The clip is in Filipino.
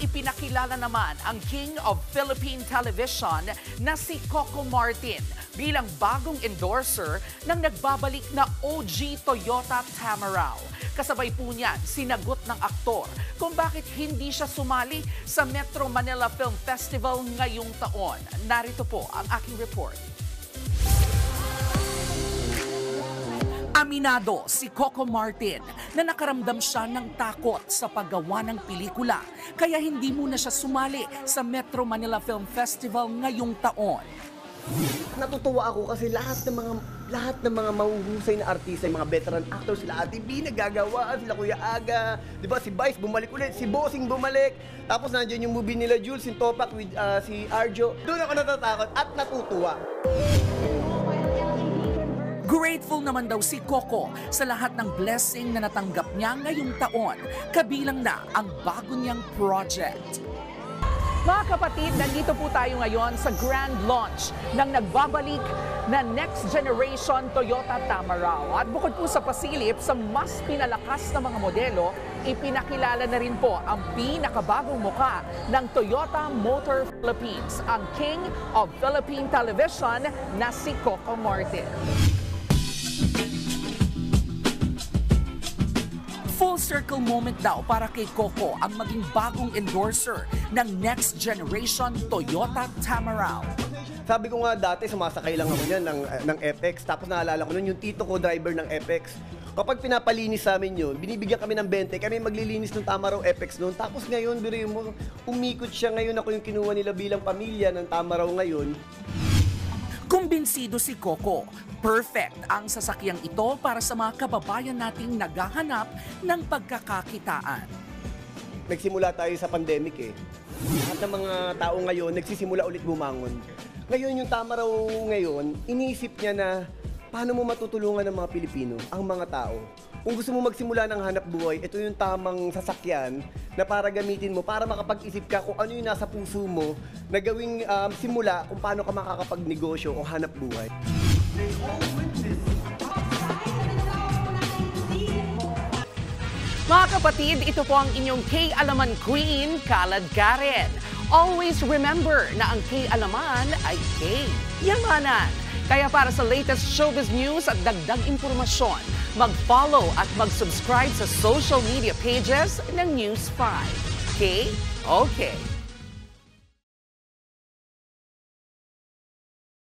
ipinakilala naman ang King of Philippine Television na si Coco Martin bilang bagong endorser ng nagbabalik na OG Toyota Tamaraw. Kasabay po niyan, sinagot ng aktor kung bakit hindi siya sumali sa Metro Manila Film Festival ngayong taon. Narito po ang aking report. Aminado si Coco Martin na nakaramdam siya ng takot sa paggawa ng pelikula kaya hindi muna siya sumali sa Metro Manila Film Festival ngayong taon. Natutuwa ako kasi lahat ng mga mahuhusay na artista, yung mga veteran actors, sila Ate B nagagawa, sila Kuya Aga, 'di ba? Si Vice bumalik ulit, si Bossing bumalik. Tapos nandiyan yung movie nila Jules, si Topak with si Arjo. Doon ako natatakot at natutuwa. Grateful naman daw si Coco sa lahat ng blessing na natanggap niya ngayong taon, kabilang na ang bago niyang project. Mga kapatid, nandito po tayo ngayon sa grand launch ng nagbabalik na Next Generation Toyota Tamaraw. At bukod po sa pasilip sa mas pinalakas na mga modelo, ipinakilala na rin po ang pinakabagong muka ng Toyota Motor Philippines, ang King of Philippine Television na si Coco Martin. Full circle moment daw para kay Coco ang maging bagong endorser ng Next Generation Toyota Tamaraw. Sabi ko nga dati, sumasakay lang ako niyan ng FX. Tapos naalala ko nun, yung tito ko driver ng FX. Kapag pinapalinis sa amin yun, binibigyan kami ng 20, kami maglilinis ng Tamaraw FX noon. Tapos ngayon, biruin mo, umikot siya ngayon, ako yung kinuha nila bilang pamilya ng Tamaraw ngayon. Kumbinsido si Coco, perfect ang sasakyang ito para sa mga kababayan nating naghahanap ng pagkakakitaan. Nagsimula tayo sa pandemic eh. Lahat ng mga tao ngayon nagsisimula ulit bumangon. Ngayon yung Tamaraw ngayon, iniisip niya na paano mo matutulungan ng mga Pilipino, ang mga tao. Kung gusto mo magsimula ng hanap buhay, ito yung tamang sasakyan na para gamitin mo, para makapag-isip ka kung ano yung nasa puso mo na gawing simula kung paano ka makakapagnegosyo o hanap buhay. Mga kapatid, ito po ang inyong K-Alaman Queen, Kalad Karen. Always remember na ang K-Alaman ay K-Yamanan. Kaya para sa latest showbiz news at dagdag impormasyon, mag-follow at mag-subscribe sa social media pages ng News 5. Okay?